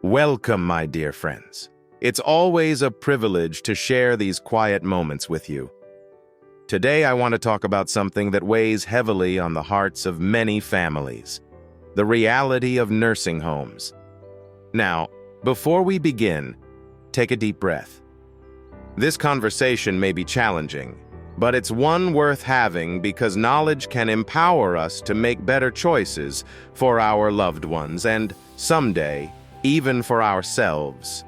Welcome, my dear friends. It's always a privilege to share these quiet moments with you. Today, I want to talk about something that weighs heavily on the hearts of many families: the reality of nursing homes. Now, before we begin, take a deep breath. This conversation may be challenging, but it's one worth having because knowledge can empower us to make better choices for our loved ones and, someday, even for ourselves.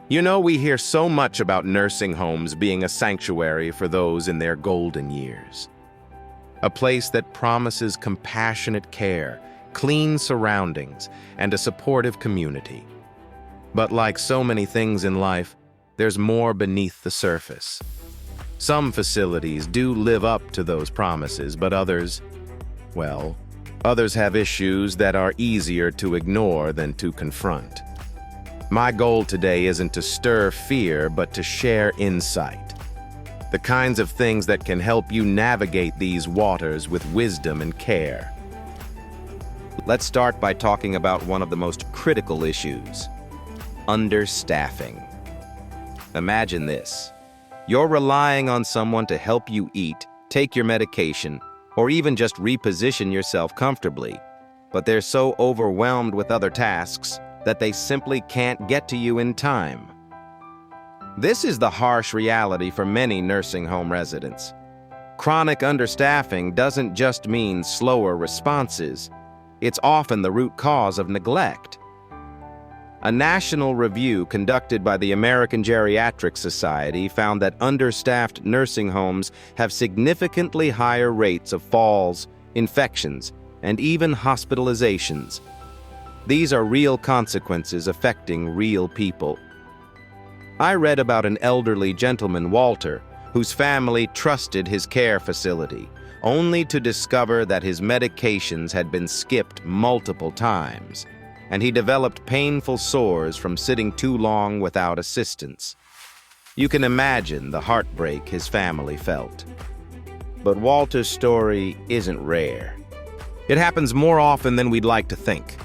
You know, we hear so much about nursing homes being a sanctuary for those in their golden years. A place that promises compassionate care, clean surroundings, and a supportive community. But like so many things in life, there's more beneath the surface. Some facilities do live up to those promises, but others have issues that are easier to ignore than to confront. My goal today isn't to stir fear, but to share insight. The kinds of things that can help you navigate these waters with wisdom and care. Let's start by talking about one of the most critical issues: understaffing. Imagine this. You're relying on someone to help you eat, take your medication, or even just reposition yourself comfortably, but they're so overwhelmed with other tasks that they simply can't get to you in time. This is the harsh reality for many nursing home residents. Chronic understaffing doesn't just mean slower responses. It's often the root cause of neglect. A national review conducted by the American Geriatric Society found that understaffed nursing homes have significantly higher rates of falls, infections, and even hospitalizations. These are real consequences affecting real people. I read about an elderly gentleman, Walter, whose family trusted his care facility, only to discover that his medications had been skipped multiple times, and he developed painful sores from sitting too long without assistance. You can imagine the heartbreak his family felt. But Walter's story isn't rare. It happens more often than we'd like to think.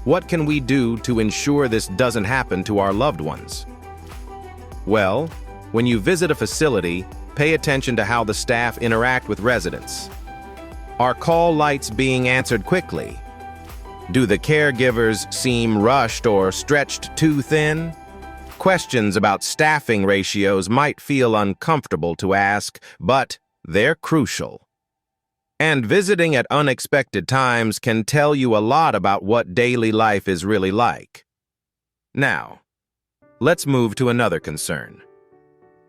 What can we do to ensure this doesn't happen to our loved ones? Well, when you visit a facility, pay attention to how the staff interact with residents. Are call lights being answered quickly? Do the caregivers seem rushed or stretched too thin? Questions about staffing ratios might feel uncomfortable to ask, but they're crucial. And visiting at unexpected times can tell you a lot about what daily life is really like. Now, let's move to another concern: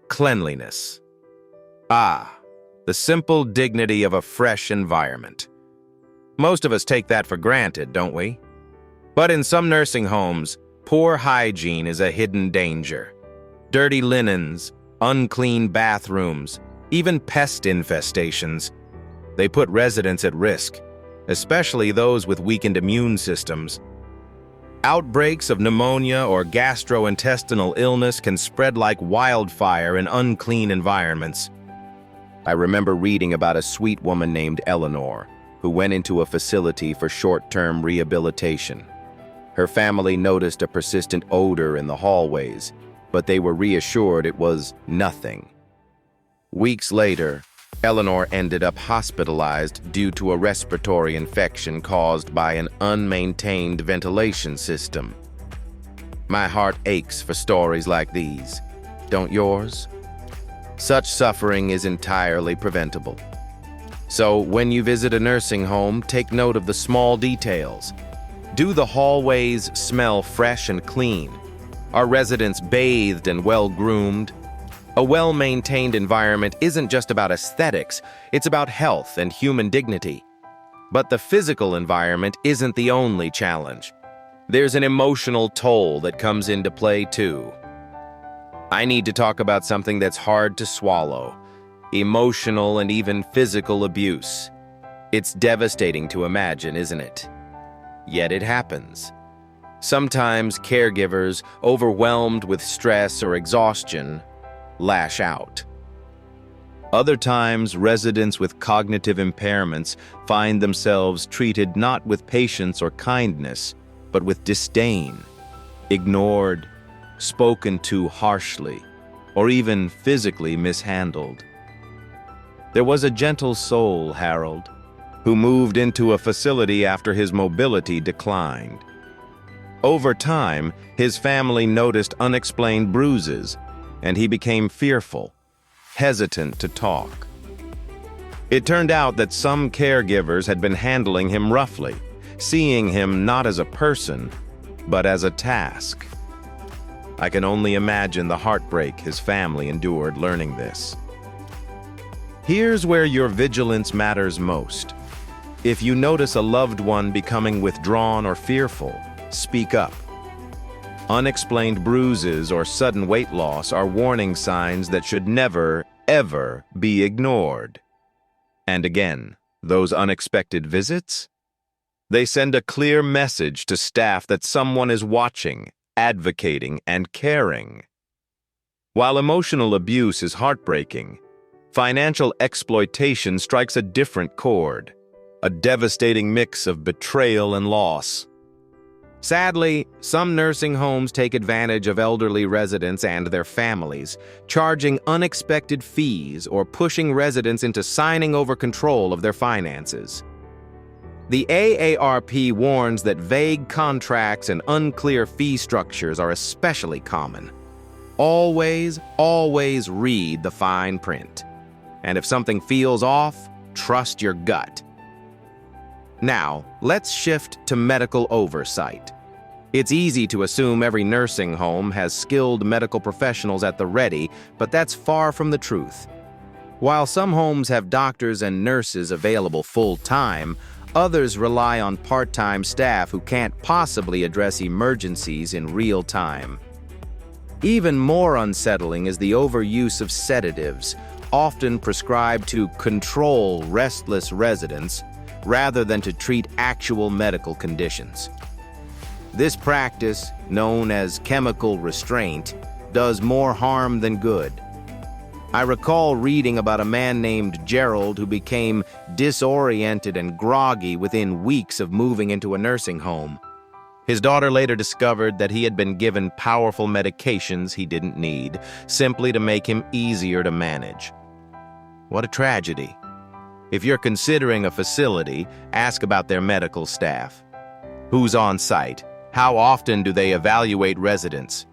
cleanliness. The simple dignity of a fresh environment. Most of us take that for granted, don't we? But in some nursing homes, poor hygiene is a hidden danger. Dirty linens, unclean bathrooms, even pest infestations. They put residents at risk, especially those with weakened immune systems. Outbreaks of pneumonia or gastrointestinal illness can spread like wildfire in unclean environments. I remember reading about a sweet woman named Eleanor, who went into a facility for short-term rehabilitation. Her family noticed a persistent odor in the hallways, but they were reassured it was nothing. Weeks later, Eleanor ended up hospitalized due to a respiratory infection caused by an unmaintained ventilation system. My heart aches for stories like these. Don't yours? Such suffering is entirely preventable. So when you visit a nursing home, take note of the small details. Do the hallways smell fresh and clean? Are residents bathed and well-groomed? A well-maintained environment isn't just about aesthetics, it's about health and human dignity. But the physical environment isn't the only challenge. There's an emotional toll that comes into play too. I need to talk about something that's hard to swallow: emotional and even physical abuse. It's devastating to imagine, isn't it? Yet it happens. Sometimes caregivers, overwhelmed with stress or exhaustion, lash out. Other times, residents with cognitive impairments find themselves treated not with patience or kindness, but with disdain. ignored, spoken to harshly, or even physically mishandled. There was a gentle soul, Harold, who moved into a facility after his mobility declined. Over time, his family noticed unexplained bruises, and he became fearful, hesitant to talk. It turned out that some caregivers had been handling him roughly, seeing him not as a person, but as a task. I can only imagine the heartbreak his family endured learning this. Here's where your vigilance matters most. If you notice a loved one becoming withdrawn or fearful, speak up. Unexplained bruises or sudden weight loss are warning signs that should never, ever be ignored. And again, those unexpected visits? They send a clear message to staff that someone is watching, advocating, and caring. While emotional abuse is heartbreaking, financial exploitation strikes a different chord, a devastating mix of betrayal and loss. Sadly, some nursing homes take advantage of elderly residents and their families, charging unexpected fees or pushing residents into signing over control of their finances. The AARP warns that vague contracts and unclear fee structures are especially common. Always, always read the fine print. And if something feels off, trust your gut. Now, let's shift to medical oversight. It's easy to assume every nursing home has skilled medical professionals at the ready, but that's far from the truth. While some homes have doctors and nurses available full-time, others rely on part-time staff who can't possibly address emergencies in real time. Even more unsettling is the overuse of sedatives, often prescribed to control restless residents rather than to treat actual medical conditions. This practice, known as chemical restraint, does more harm than good. I recall reading about a man named Gerald who became disoriented and groggy within weeks of moving into a nursing home. His daughter later discovered that he had been given powerful medications he didn't need, simply to make him easier to manage. What a tragedy. If you're considering a facility, ask about their medical staff. Who's on site? How often do they evaluate residents?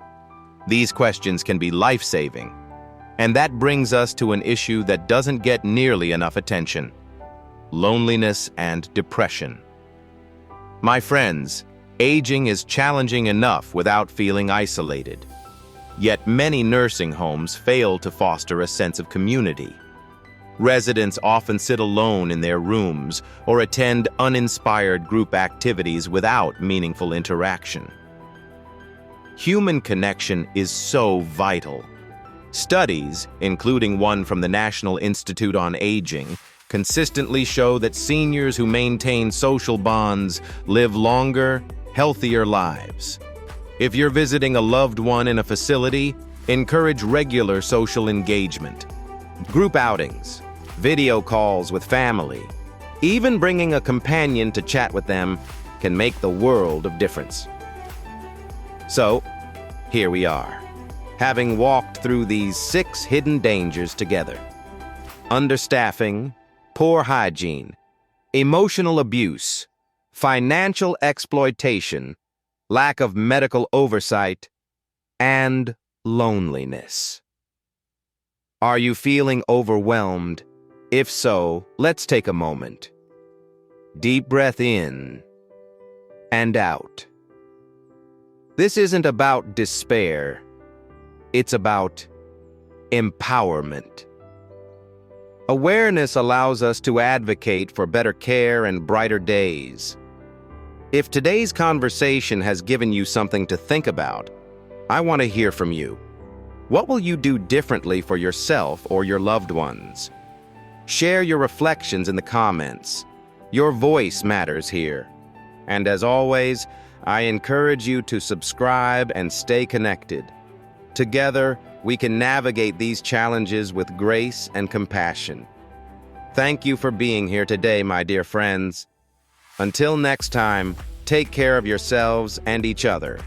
These questions can be life-saving. And that brings us to an issue that doesn't get nearly enough attention: loneliness and depression. My friends, aging is challenging enough without feeling isolated. Yet many nursing homes fail to foster a sense of community. Residents often sit alone in their rooms or attend uninspired group activities without meaningful interaction. Human connection is so vital. Studies, including one from the National Institute on Aging, consistently show that seniors who maintain social bonds live longer, healthier lives. If you're visiting a loved one in a facility, encourage regular social engagement. Group outings, video calls with family, even bringing a companion to chat with them can make the world of difference. So, here we are, having walked through these 6 hidden dangers together: understaffing, poor hygiene, emotional abuse, financial exploitation, lack of medical oversight, and loneliness. Are you feeling overwhelmed? If so, let's take a moment. Deep breath in and out. This isn't about despair. It's about empowerment. Awareness allows us to advocate for better care and brighter days. If today's conversation has given you something to think about, I want to hear from you. What will you do differently for yourself or your loved ones? Share your reflections in the comments. Your voice matters here. And as always, I encourage you to subscribe and stay connected. Together, we can navigate these challenges with grace and compassion. Thank you for being here today, my dear friends. Until next time, take care of yourselves and each other.